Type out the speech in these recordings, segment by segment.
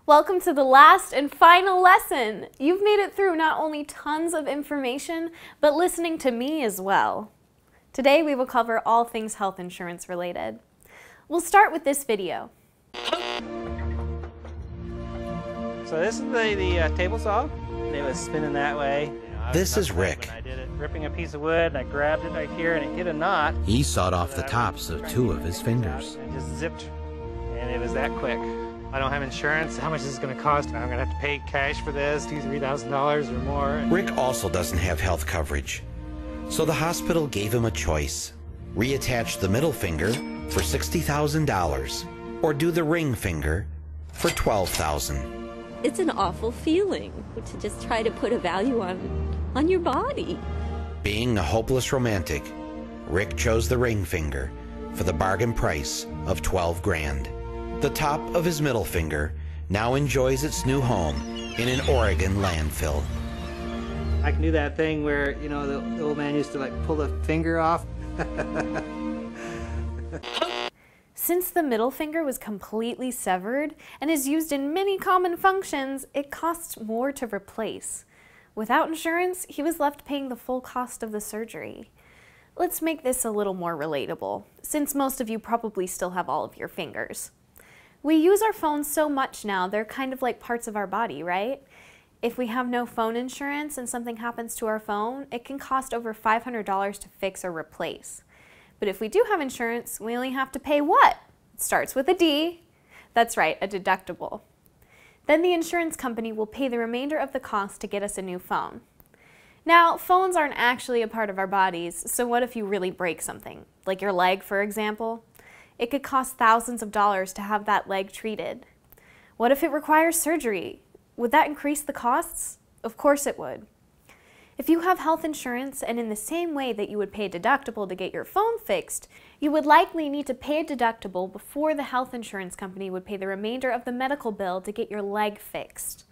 Welcome to the last and final lesson. You've made it through not only tons of information, but listening to me as well. Today we will cover all things health insurance related. We'll start with this video. So this is the table saw. It was spinning that way. This is Rick. When I did it, ripping a piece of wood, and I grabbed it right here, and it hit a knot. He sawed off the tops of 2 of his fingers. And just zipped, and it was that quick. I don't have insurance. How much is this going to cost? I'm going to have to pay cash for this, $2,000, $3,000 or more. Rick also doesn't have health coverage. So the hospital gave him a choice. Reattach the middle finger for $60,000 or do the ring finger for $12,000. It's an awful feeling to just try to put a value on your body. Being a hopeless romantic, Rick chose the ring finger for the bargain price of $12 grand. The top of his middle finger now enjoys its new home in an Oregon landfill. I can do that thing where, you know, the old man used to like pull the finger off. Since the middle finger was completely severed and is used in many common functions, it costs more to replace. Without insurance, he was left paying the full cost of the surgery. Let's make this a little more relatable, since most of you probably still have all of your fingers. We use our phones so much now, they're kind of like parts of our body, right? If we have no phone insurance and something happens to our phone, it can cost over $500 to fix or replace. But if we do have insurance, we only have to pay what? It starts with a D. That's right, a deductible. Then the insurance company will pay the remainder of the cost to get us a new phone. Now, phones aren't actually a part of our bodies, so what if you really break something? Like your leg, for example? It could cost thousands of dollars to have that leg treated. What if it requires surgery? Would that increase the costs? Of course it would. If you have health insurance, and in the same way that you would pay a deductible to get your phone fixed, you would likely need to pay a deductible before the health insurance company would pay the remainder of the medical bill to get your leg fixed.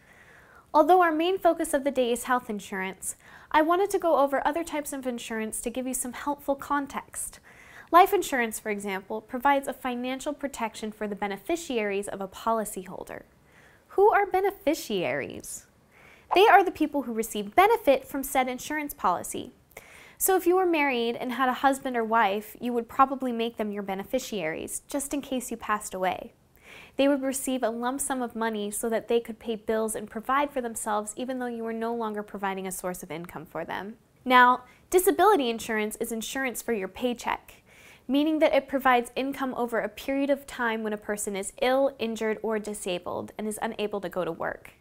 Although our main focus of the day is health insurance, I wanted to go over other types of insurance to give you some helpful context. Life insurance, for example, provides a financial protection for the beneficiaries of a policyholder. Who are beneficiaries? They are the people who receive benefit from said insurance policy. So if you were married and had a husband or wife, you would probably make them your beneficiaries, just in case you passed away. They would receive a lump sum of money so that they could pay bills and provide for themselves even though you were no longer providing a source of income for them. Now, disability insurance is insurance for your paycheck, meaning that it provides income over a period of time when a person is ill, injured, or disabled and is unable to go to work.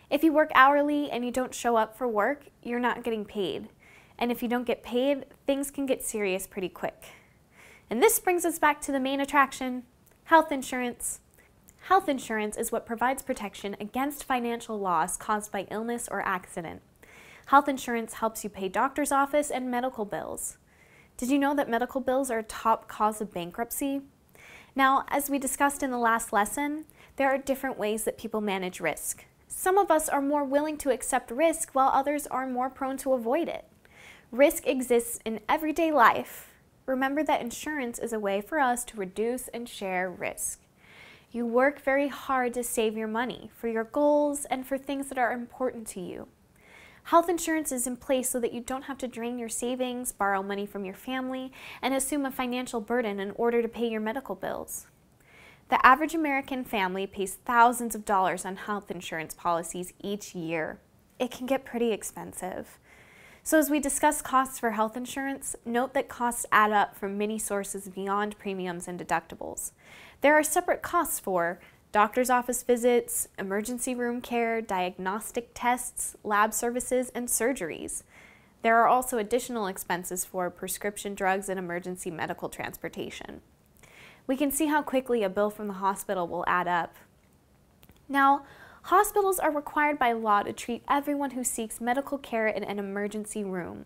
If you work hourly and you don't show up for work, you're not getting paid. And if you don't get paid, things can get serious pretty quick. And this brings us back to the main attraction, health insurance. Health insurance is what provides protection against financial loss caused by illness or accident. Health insurance helps you pay doctor's office and medical bills. Did you know that medical bills are a top cause of bankruptcy? Now, as we discussed in the last lesson, there are different ways that people manage risk. Some of us are more willing to accept risk while others are more prone to avoid it. Risk exists in everyday life. Remember that insurance is a way for us to reduce and share risk. You work very hard to save your money for your goals and for things that are important to you. Health insurance is in place so that you don't have to drain your savings, borrow money from your family, and assume a financial burden in order to pay your medical bills. The average American family pays thousands of dollars on health insurance policies each year. It can get pretty expensive. So as we discuss costs for health insurance, note that costs add up from many sources beyond premiums and deductibles. There are separate costs for doctor's office visits, emergency room care, diagnostic tests, lab services, and surgeries. There are also additional expenses for prescription drugs and emergency medical transportation. We can see how quickly a bill from the hospital will add up. Now, hospitals are required by law to treat everyone who seeks medical care in an emergency room.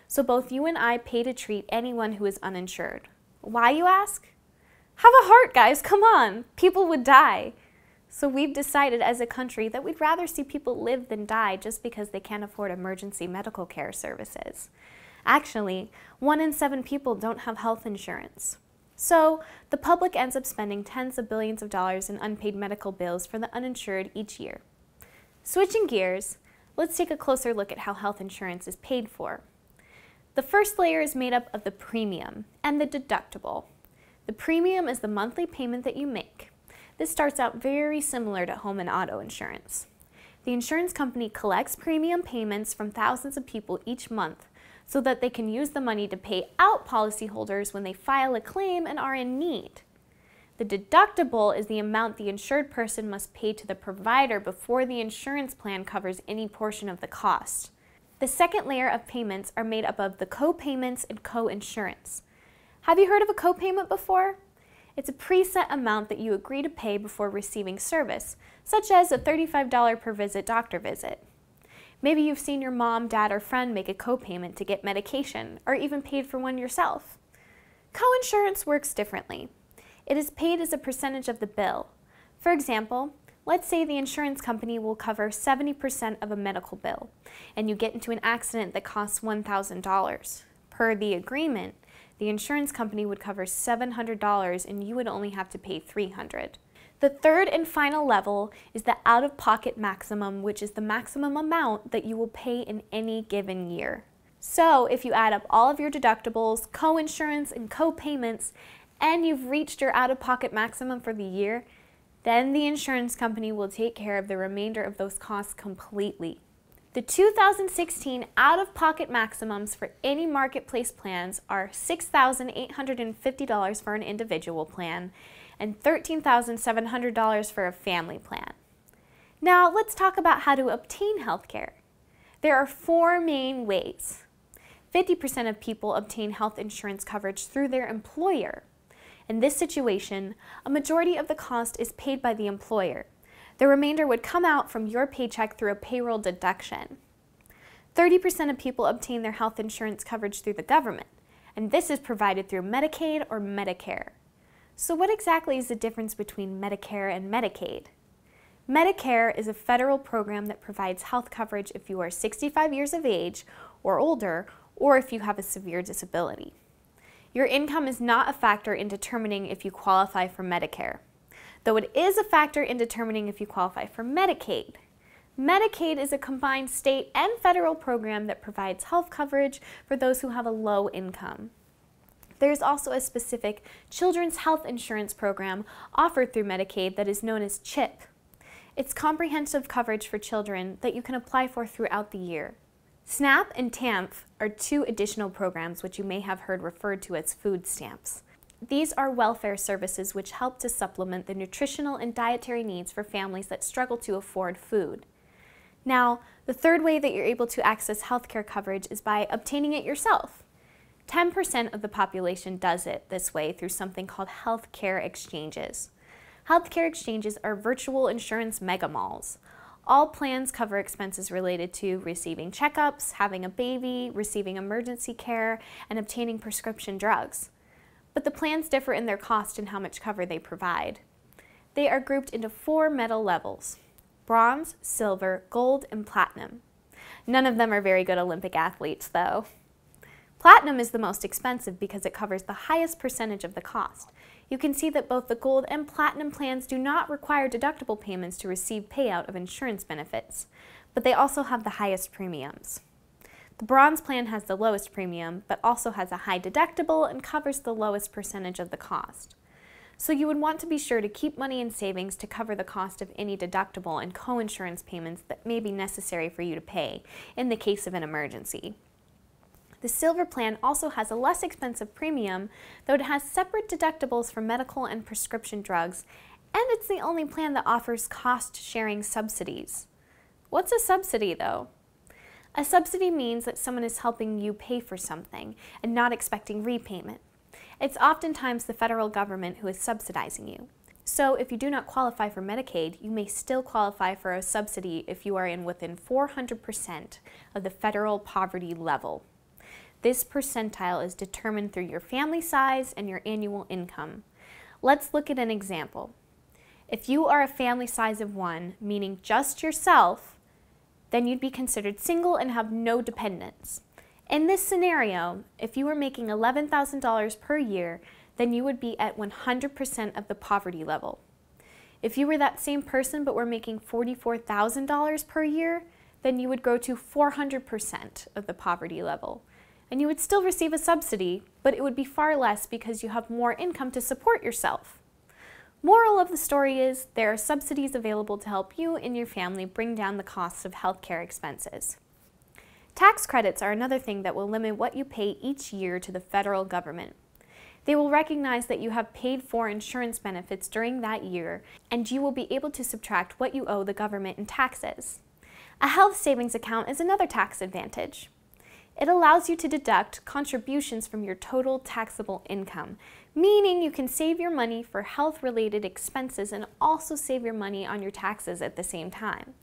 So both you and I pay to treat anyone who is uninsured. Why, you ask? Have a heart, guys, come on. People would die. So we've decided as a country that we'd rather see people live than die just because they can't afford emergency medical care services. Actually, 1 in 7 people don't have health insurance. So the public ends up spending tens of billions of dollars in unpaid medical bills for the uninsured each year. Switching gears, let's take a closer look at how health insurance is paid for. The first layer is made up of the premium and the deductible. The premium is the monthly payment that you make. This starts out very similar to home and auto insurance. The insurance company collects premium payments from thousands of people each month so that they can use the money to pay out policyholders when they file a claim and are in need. The deductible is the amount the insured person must pay to the provider before the insurance plan covers any portion of the cost. The second layer of payments are made up of the co-payments and co-insurance. Have you heard of a co-payment before? It's a preset amount that you agree to pay before receiving service, such as a $35 per visit doctor visit. Maybe you've seen your mom, dad, or friend make a co-payment to get medication, or even paid for one yourself. Co-insurance works differently. It is paid as a percentage of the bill. For example, let's say the insurance company will cover 70% of a medical bill, and you get into an accident that costs $1,000. Per the agreement, the insurance company would cover $700 and you would only have to pay $300. The third and final level is the out-of-pocket maximum, which is the maximum amount that you will pay in any given year. So if you add up all of your deductibles, co-insurance, and co-payments, and you've reached your out-of-pocket maximum for the year, then the insurance company will take care of the remainder of those costs completely. The 2016 out-of-pocket maximums for any marketplace plans are $6,850 for an individual plan and $13,700 for a family plan. Now let's talk about how to obtain health care. There are 4 main ways. 50% of people obtain health insurance coverage through their employer. In this situation, a majority of the cost is paid by the employer. The remainder would come out from your paycheck through a payroll deduction. 30% of people obtain their health insurance coverage through the government, and this is provided through Medicaid or Medicare. So what exactly is the difference between Medicare and Medicaid? Medicare is a federal program that provides health coverage if you are 65 years of age or older, or if you have a severe disability. Your income is not a factor in determining if you qualify for Medicare, though it is a factor in determining if you qualify for Medicaid. Medicaid is a combined state and federal program that provides health coverage for those who have a low income. There's also a specific children's health insurance program offered through Medicaid that is known as CHIP. It's comprehensive coverage for children that you can apply for throughout the year. SNAP and TANF are 2 additional programs which you may have heard referred to as food stamps. These are welfare services which help to supplement the nutritional and dietary needs for families that struggle to afford food. Now, the third way that you're able to access healthcare coverage is by obtaining it yourself. 10% of the population does it this way through something called healthcare exchanges. Healthcare exchanges are virtual insurance mega malls. All plans cover expenses related to receiving checkups, having a baby, receiving emergency care, and obtaining prescription drugs. But the plans differ in their cost and how much cover they provide. They are grouped into 4 metal levels: bronze, silver, gold, and platinum. None of them are very good Olympic athletes, though. Platinum is the most expensive because it covers the highest percentage of the cost. You can see that both the gold and platinum plans do not require deductible payments to receive payout of insurance benefits, but they also have the highest premiums. The bronze plan has the lowest premium, but also has a high deductible and covers the lowest percentage of the cost. So you would want to be sure to keep money in savings to cover the cost of any deductible and co-insurance payments that may be necessary for you to pay in the case of an emergency. The silver plan also has a less expensive premium, though it has separate deductibles for medical and prescription drugs, and it's the only plan that offers cost-sharing subsidies. What's a subsidy, though? A subsidy means that someone is helping you pay for something and not expecting repayment. It's oftentimes the federal government who is subsidizing you. So if you do not qualify for Medicaid, you may still qualify for a subsidy if you are within 400% of the federal poverty level. This percentile is determined through your family size and your annual income. Let's look at an example. If you are a family size of 1, meaning just yourself, then you'd be considered single and have no dependents. In this scenario, if you were making $11,000 per year, then you would be at 100% of the poverty level. If you were that same person but were making $44,000 per year, then you would grow to 400% of the poverty level. And you would still receive a subsidy, but it would be far less because you have more income to support yourself. Moral of the story is there are subsidies available to help you and your family bring down the costs of healthcare expenses. Tax credits are another thing that will limit what you pay each year to the federal government. They will recognize that you have paid for insurance benefits during that year, and you will be able to subtract what you owe the government in taxes. A health savings account is another tax advantage. It allows you to deduct contributions from your total taxable income, meaning you can save your money for health-related expenses and also save your money on your taxes at the same time.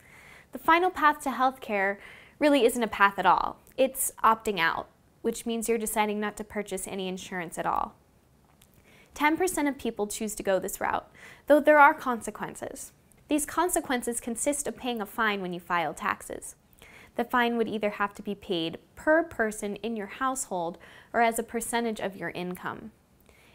The final path to healthcare really isn't a path at all. It's opting out, which means you're deciding not to purchase any insurance at all. 10% of people choose to go this route, though there are consequences. These consequences consist of paying a fine when you file taxes. The fine would either have to be paid per person in your household or as a percentage of your income.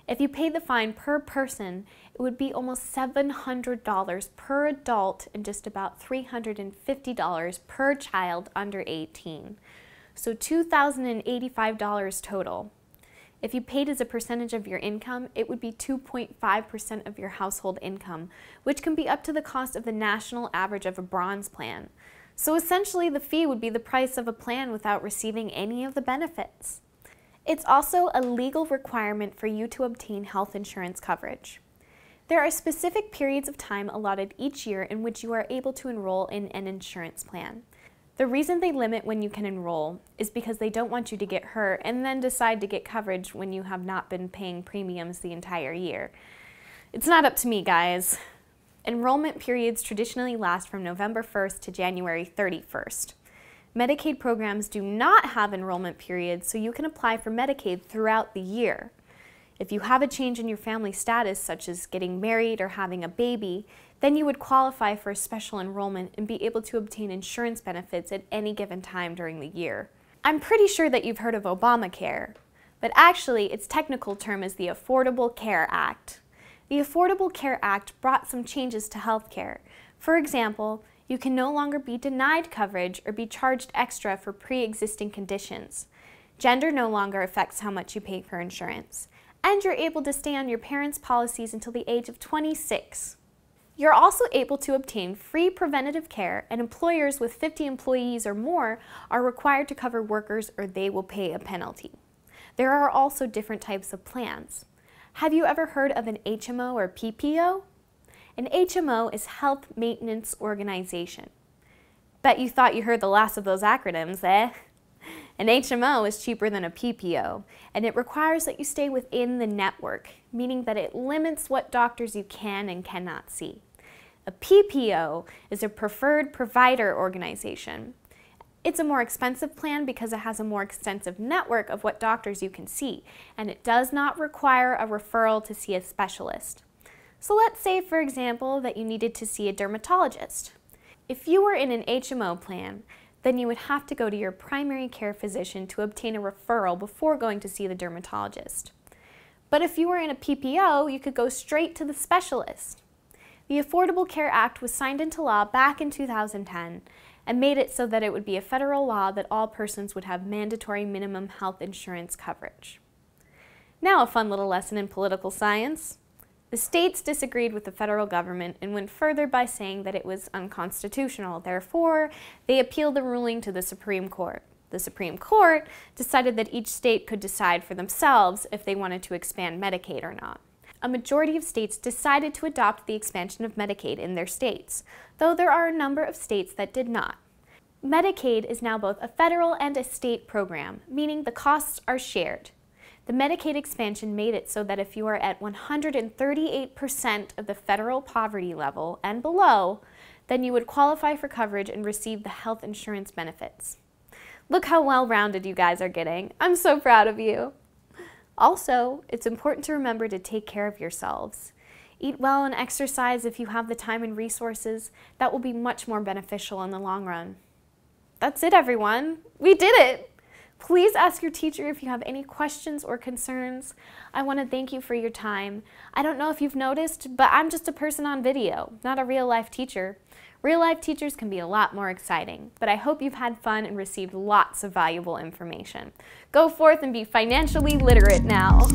If you paid the fine per person, it would be almost $700 per adult and just about $350 per child under 18. So $2,085 total. If you paid as a percentage of your income, it would be 2.5% of your household income, which can be up to the cost of the national average of a bronze plan. So essentially, the fee would be the price of a plan without receiving any of the benefits. It's also a legal requirement for you to obtain health insurance coverage. There are specific periods of time allotted each year in which you are able to enroll in an insurance plan. The reason they limit when you can enroll is because they don't want you to get hurt and then decide to get coverage when you have not been paying premiums the entire year. It's not up to me, guys. Enrollment periods traditionally last from November 1st to January 31st. Medicaid programs do not have enrollment periods, so you can apply for Medicaid throughout the year. If you have a change in your family status, such as getting married or having a baby, then you would qualify for a special enrollment and be able to obtain insurance benefits at any given time during the year. I'm pretty sure that you've heard of Obamacare, but actually its technical term is the Affordable Care Act. The Affordable Care Act brought some changes to healthcare. For example, you can no longer be denied coverage or be charged extra for pre-existing conditions. Gender no longer affects how much you pay for insurance. And you're able to stay on your parents' policies until the age of 26. You're also able to obtain free preventative care, and employers with 50 employees or more are required to cover workers or they will pay a penalty. There are also different types of plans. Have you ever heard of an HMO or PPO? An HMO is Health Maintenance Organization. Bet you thought you heard the last of those acronyms, eh? An HMO is cheaper than a PPO, and it requires that you stay within the network, meaning that it limits what doctors you can and cannot see. A PPO is a Preferred Provider Organization. It's a more expensive plan because it has a more extensive network of what doctors you can see, and it does not require a referral to see a specialist. So let's say, for example, that you needed to see a dermatologist. If you were in an HMO plan, then you would have to go to your primary care physician to obtain a referral before going to see the dermatologist. But if you were in a PPO, you could go straight to the specialist. The Affordable Care Act was signed into law back in 2010 and made it so that it would be a federal law that all persons would have mandatory minimum health insurance coverage. Now a fun little lesson in political science. The states disagreed with the federal government and went further by saying that it was unconstitutional. Therefore, they appealed the ruling to the Supreme Court. The Supreme Court decided that each state could decide for themselves if they wanted to expand Medicaid or not. A majority of states decided to adopt the expansion of Medicaid in their states, though there are a number of states that did not. Medicaid is now both a federal and a state program, meaning the costs are shared. The Medicaid expansion made it so that if you are at 138% of the federal poverty level and below, then you would qualify for coverage and receive the health insurance benefits. Look how well-rounded you guys are getting. I'm so proud of you. Also, it's important to remember to take care of yourselves. Eat well and exercise if you have the time and resources. That will be much more beneficial in the long run. That's it, everyone. We did it! Please ask your teacher if you have any questions or concerns. I want to thank you for your time. I don't know if you've noticed, but I'm just a person on video, not a real-life teacher. Real-life teachers can be a lot more exciting, but I hope you've had fun and received lots of valuable information. Go forth and be financially literate now.